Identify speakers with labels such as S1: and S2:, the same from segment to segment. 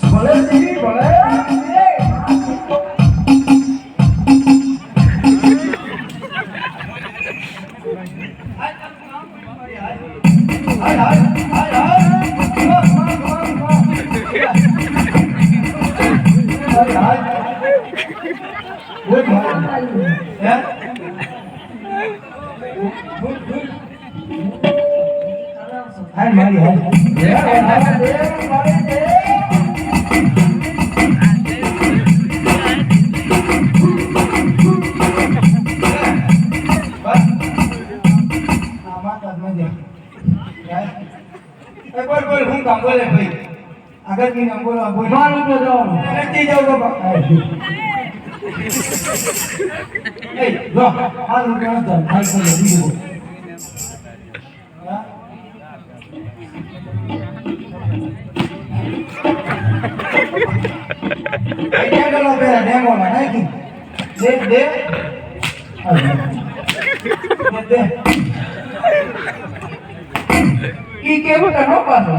S1: ભલે જી ભલે કેવું કરવો પાછો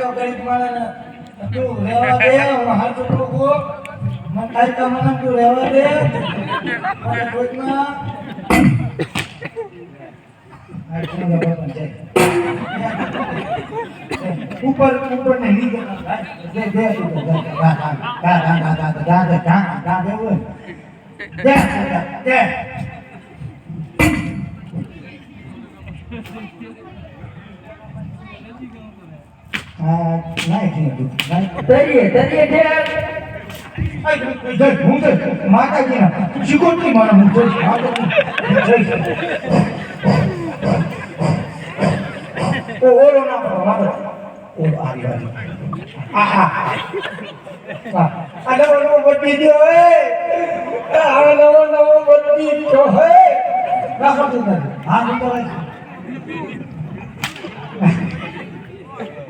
S1: ગરીબ માણસ તું રહેવા દે હાથ ટોકો મને કાઈ કામ ન તું રહેવા દે મને કોઈમાં ऊपर ऊपर नहीं जाना दे दे दे माता जी ना शिकोटी मारा मुझे ओलो ना माता ओ आरी आरी आहा आलो नो बड्डी दियो ए आलो नो बड्डी जो है ना कर दे हां तो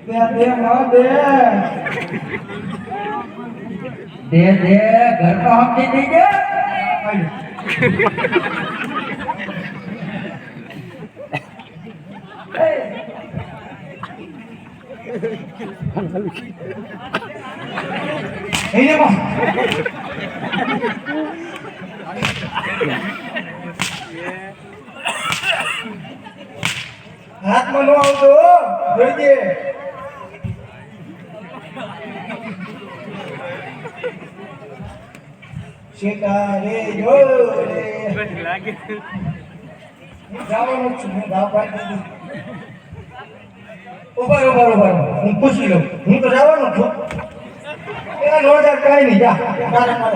S1: दे मां दे दे दे घर का हम दे दीजिए ini mah हाथ मनो तो જોઈએ શિકારે જોરે લાગે જાવાનું છું ગાવ પાડી ઉભા હું પૂછી લઉં હું તો જવાનો છું એના નોજા કાઈ નહીં જા મારા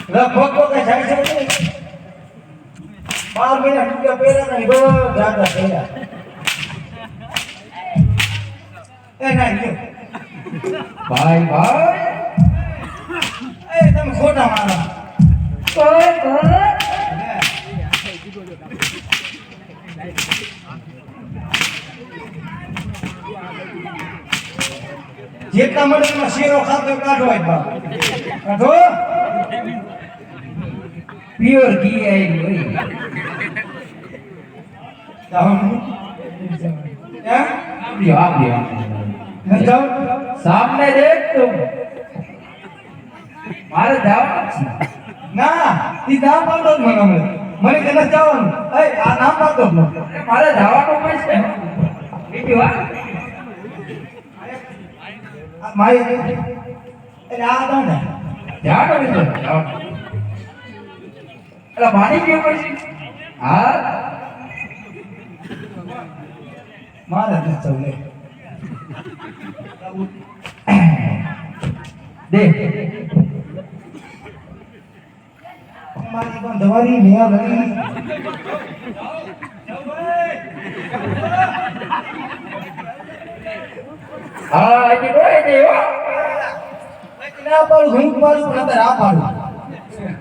S1: લગભગ કે જાય છે 12 મહિના રૂપિયા પહેલા નહીં બહુ જાતા પહેલા એ નહીં ભાઈ એ તમે ખોટા મારા કોઈ જેટલા મળે એમાં શેરો ખાતો કાઢો કાઢો પ્યોર ઘી આવી હોય सामने देख तुम मारे जाओ ना ई नाम पाडो મને કે ન જવાનું એ આ નામ પાડો મારે જવાનું પૈસે બીજી વાત મારી એટલે આ દો ને જાડો બીજો એટલે મારી કે પૈસે હા મારે ન ચલે दे हमारी बंधवारी नया लगी हाँ ये कोई नहीं हो लेकिन आप पर घूम पर अंदर आप आलो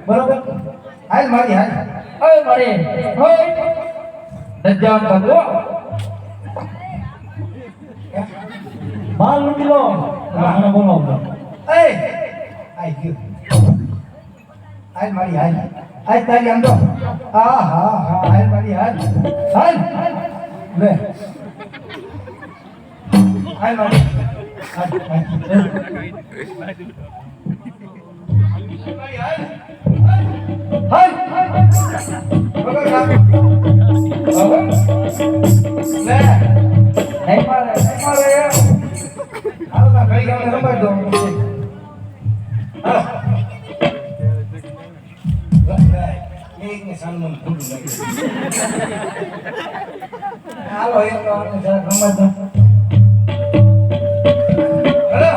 S1: बरोबर हाल मारी हाल ओए मारे ओए दज्जान बदलो माल निकलो ना बोलो ए आई क्यों હાલ મારી હાલ હાલ તારી આમ તો હા હા હા હાલ મારી હાલ હાલ લે હાલ મારી હાલ હાલ બગર કામ હવે લે નહીં મારે હાલ ના ભાઈ ગામ રમાઈ દો એક ને સાલમાં ફૂલ લાગે હાલો એક તો આપણે જરા રમવા દો હેલો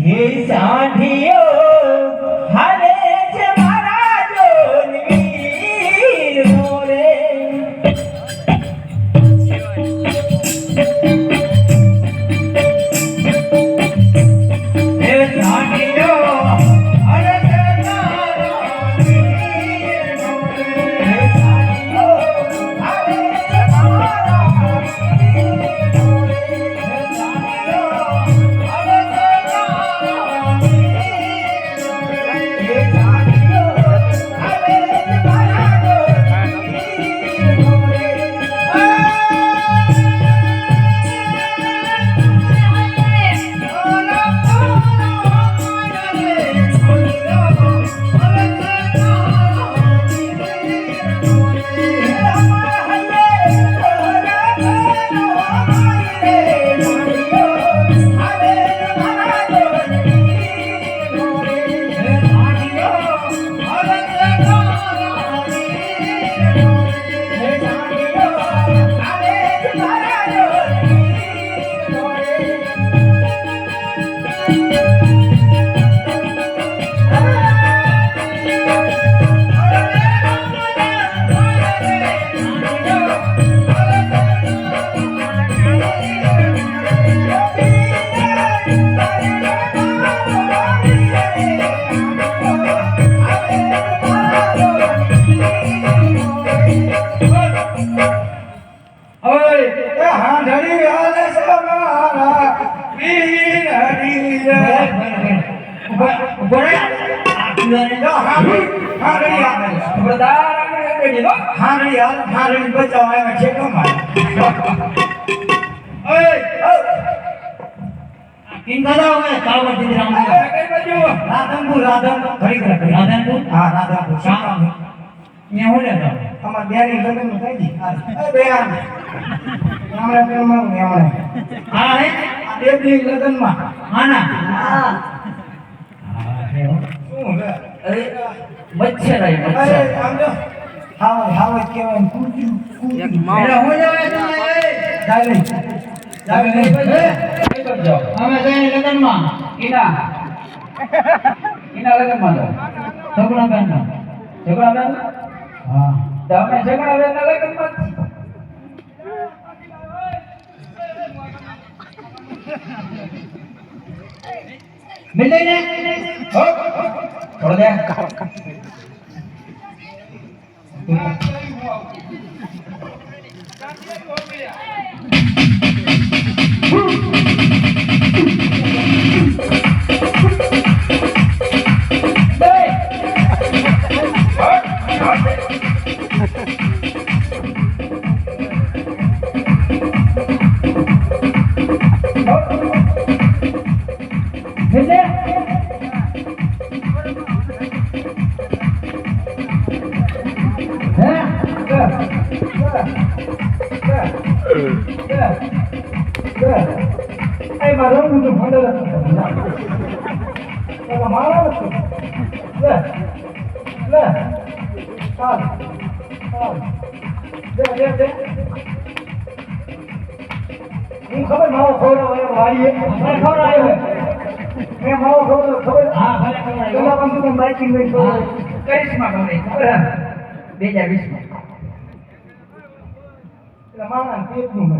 S2: ये साढ़ियो हरे जमारा जोनवीर मोरे ये साढ़ियो हरे जमारा वीर मोरे ये साढ़ियो हरे जमारा वीर मोरे ये साढ़ियो हरे
S1: મચ્છર આમ જો હાવ હાવ કેવાય કૂકી કૂકી એલા હો જાવે તમે લાગે નહીં ભાઈ કરજો
S2: અમે જઈને લગ્નમાં
S1: ઈના લગનમાં
S2: સગુણા બેન
S1: ઝઘડા બેન
S2: હા
S1: તો અમે ઝઘડા બેન લગનમાં
S2: મિલ ને
S1: હો થોડો દે
S2: ખબર માવો ખવડાવો વાળીએ ખવડાવ્યો મેં માવો ખબર હા ભલે ખવડાવ્યો પેલા પણ તું બાઇકિંગ લઈ
S1: કરિશ્મા ગમે ખબર 2020 માં
S2: એટલે મારા પેટનું